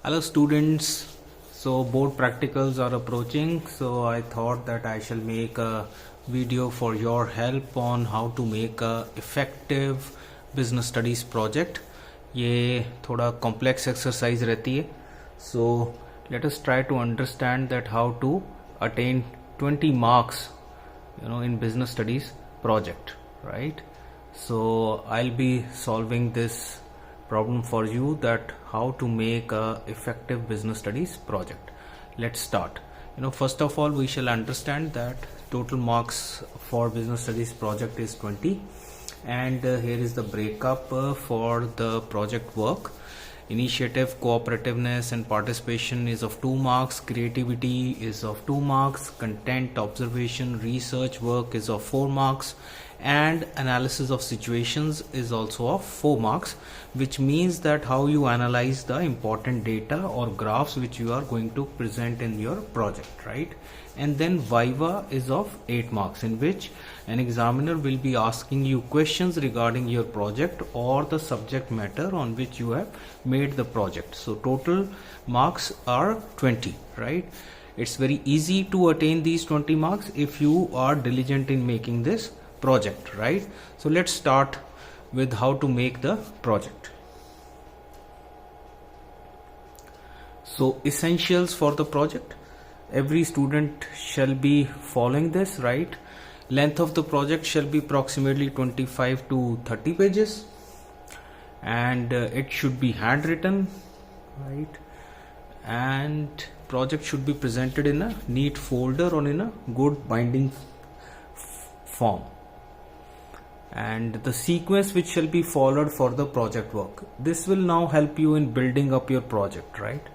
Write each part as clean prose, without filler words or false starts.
Hello students, so board practicals are approaching, so I thought that I shall make a video for your help on how to make a effective business studies project. ये थोड़ा complex exercise रहती है, so let us try to understand that how to attain 20 marks in business studies project, right? So I'll be solving this problem for you, that how to make a effective business studies project. Let's start. First of all, we shall understand that total marks for business studies project is 20, and here is the breakup for the project work. Initiative, cooperativeness and participation is of 2 marks, creativity is of 2 marks, content, observation, research work is of 4 marks, and analysis of situations is also of 4 marks, which means that how you analyze the important data or graphs which you are going to present in your project, right? And then viva is of 8 marks, in which an examiner will be asking you questions regarding your project or the subject matter on which you have made the project. So total marks are 20, right? It's very easy to attain these 20 marks if you are diligent in making this project, right? So let's start with how to make the project. So essentials for the project, every student shall be following this, right? Length of the project shall be approximately 25 to 30 pages, and it should be handwritten, right? And project should be presented in a neat folder or in a good binding form. And the sequence which shall be followed for the project work, this will now help you in building up your project, right?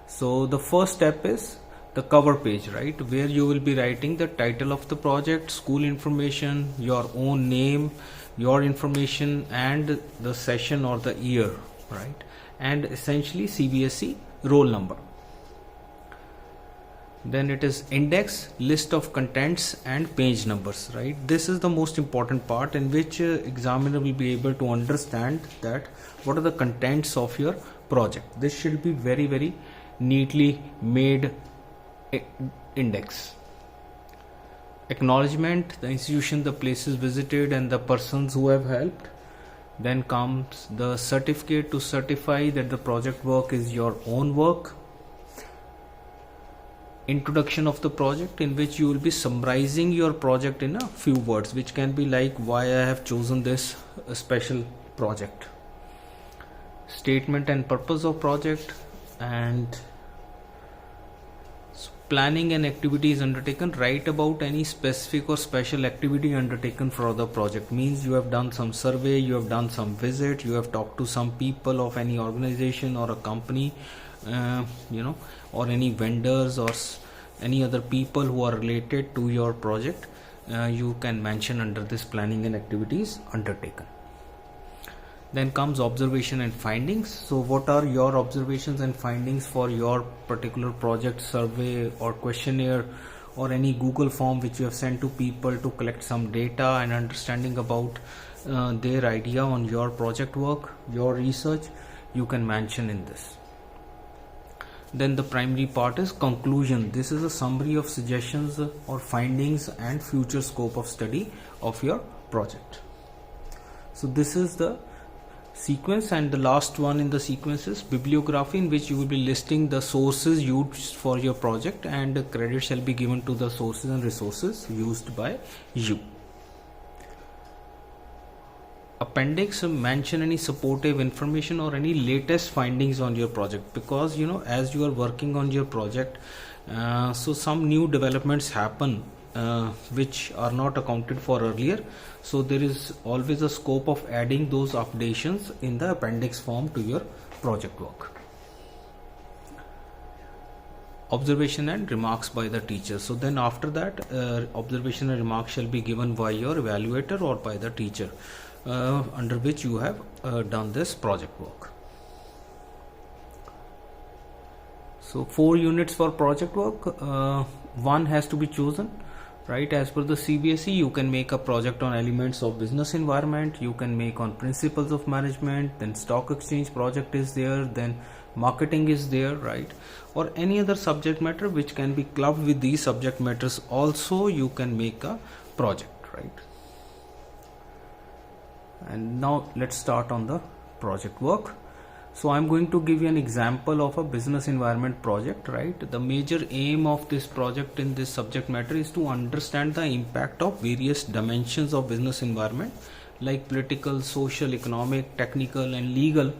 So the first step is the cover page, right, where you will be writing the title of the project, school information, your own name, your information, and the session or the year, right? And essentially CBSE roll number. Then it is index, list of contents and page numbers, right? This is the most important part, in which examiner will be able to understand that what are the contents of your project. This should be very, very neatly made index. Acknowledgement, the institution, the places visited and the persons who have helped. Then comes the certificate to certify that the project work is your own work. Introduction of the project, in which you will be summarizing your project in a few words, which can be like why I have chosen this special project. Statement and purpose of project, and planning and activities undertaken. Write about any specific or special activity undertaken for the project. Means you have done some survey, you have done some visit, you have talked to some people of any organization or a company, or any vendors or any other people who are related to your project. You can mention under this planning and activities undertaken. Then comes observation and findings. So what are your observations and findings for your particular project, survey or questionnaire or any Google form which you have sent to people to collect some data and understanding about their idea on your project work, your research, you can mention in this. Then the primary part is conclusion. This is a summary of suggestions or findings and future scope of study of your project. So this is the sequence, and the last one in the sequence is bibliography, in which you will be listing the sources used for your project, and credit shall be given to the sources and resources used by you. Appendix, mention any supportive information or any latest findings on your project, because as you are working on your project, so some new developments happen which are not accounted for earlier, so there is always a scope of adding those updations in the appendix form to your project work. Observation and remarks by the teacher. So then after that, observation and remarks shall be given by your evaluator or by the teacher under which you have done this project work. So 4 units for project work, one has to be chosen, right? As per the CBSE, you can make a project on elements of business environment, you can make on principles of management, then stock exchange project is there, then marketing is there, right, or any other subject matter which can be clubbed with these subject matters also, you can make a project, right? And now let's start on the project work. So I'm going to give you an example of a business environment project, right? The major aim of this project in this subject matter is to understand the impact of various dimensions of business environment, like political, social, economic, technical and legal,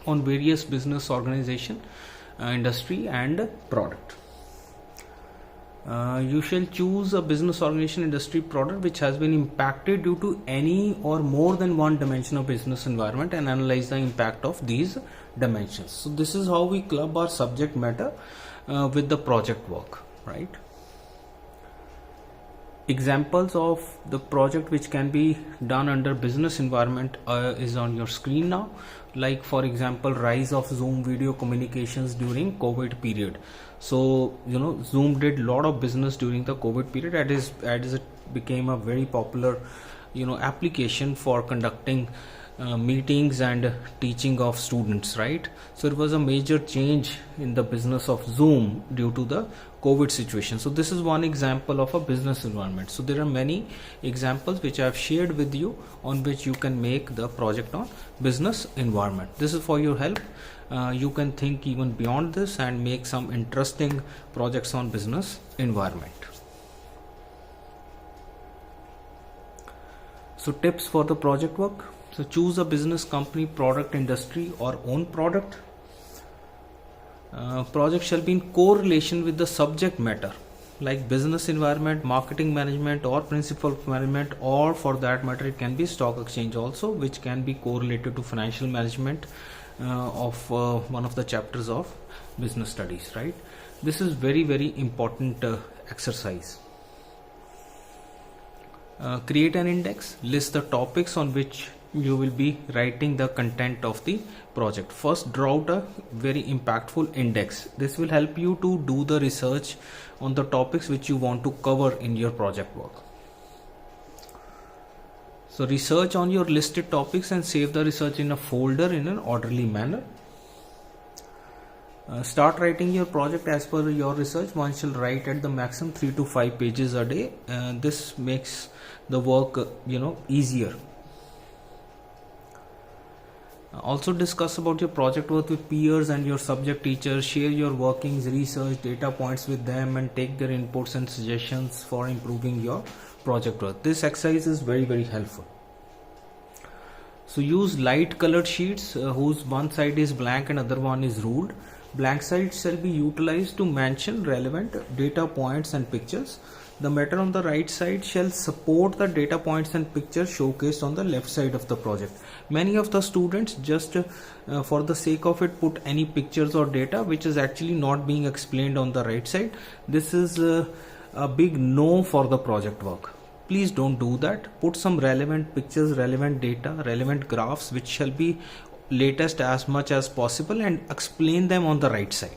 on various business organization, industry and product. You shall choose a business organization, industry, product which has been impacted due to any or more than one dimension of business environment and analyze the impact of these dimensions. So this is how we club our subject matter with the project work, right? Examples of the project which can be done under business environment is on your screen now. Like for example, rise of Zoom video communications during COVID period. So Zoom did a lot of business during the COVID period, as it became a very popular application for conducting meetings and teaching of students, right? So it was a major change in the business of Zoom due to the COVID situation. So this is one example of a business environment. So there are many examples which I have shared with you on which you can make the project on business environment. This is for your help. You can think even beyond this and make some interesting projects on business environment. So tips for the project work. So choose a business, company, product, industry or own product. Project shall be in correlation with the subject matter, like business environment, marketing management or principal management, or for that matter it can be stock exchange also, which can be correlated to financial management of one of the chapters of business studies, right? This is very important exercise. Create an index, list the topics on which you will be writing the content of the project. First, draw out a very impactful index. This will help you to do the research on the topics which you want to cover in your project work. So research on your listed topics and save the research in a folder in an orderly manner. Start writing your project as per your research. One shall write at the maximum 3 to 5 pages a day. This makes the work easier. Also discuss about your project work with peers and your subject teachers. Share your workings, research, data points with them and take their inputs and suggestions for improving your project work. This exercise is very helpful. So use light colored sheets whose one side is blank and other one is ruled. Blank sides shall be utilized to mention relevant data points and pictures. The matter on the right side shall support the data points and pictures showcased on the left side of the project. Many of the students just for the sake of it put any pictures or data which is actually not being explained on the right side. This is a big no for the project work. Please don't do that. Put some relevant pictures, relevant data, relevant graphs which shall be latest as much as possible and explain them on the right side.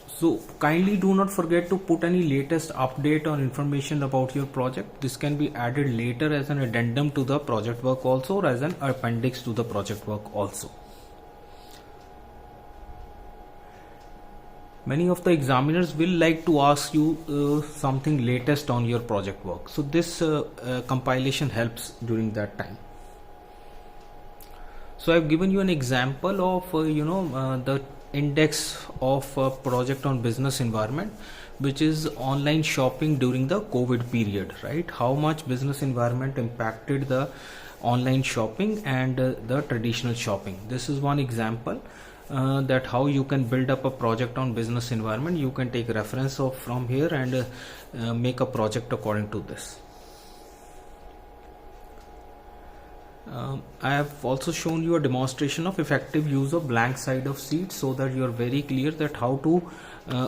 So kindly do not forget to put any latest update or information about your project. This can be added later as an addendum to the project work also, or as an appendix to the project work also. Many of the examiners will like to ask you something latest on your project work. So this compilation helps during that time. So I've given you an example of the index of a project on business environment, which is online shopping during the COVID period, right? How much business environment impacted the online shopping and the traditional shopping. This is one example that how you can build up a project on business environment. You can take reference from here and make a project according to this. I have also shown you a demonstration of effective use of blank side of sheet so that you are very clear that how to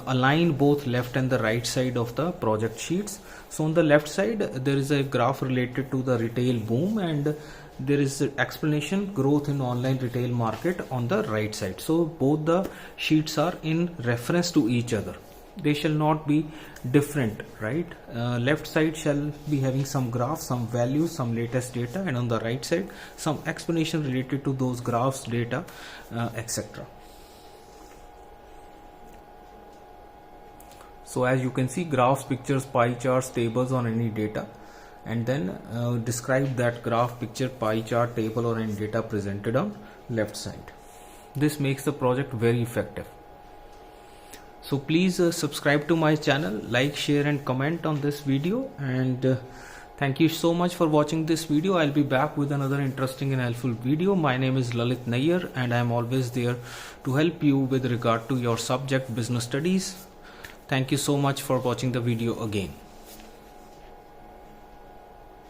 align both left and the right side of the project sheets. So on the left side there is a graph related to the retail boom, and there is explanation growth in online retail market on the right side. So both the sheets are in reference to each other. they shall not be different, right? Left side shall be having some graphs, some values, some latest data, and on the right side some explanation related to those graphs, data, etc. So as you can see, graphs, pictures, pie charts, tables on any data, and then describe that graph, picture, pie chart, table or any data presented on left side. This makes the project very effective. So please subscribe to my channel, like, share and comment on this video, and thank you so much for watching this video. I'll be back with another interesting and helpful video. My name is Lalit Nayyar and I'm always there to help you with regard to your subject business studies. Thank you so much for watching the video again.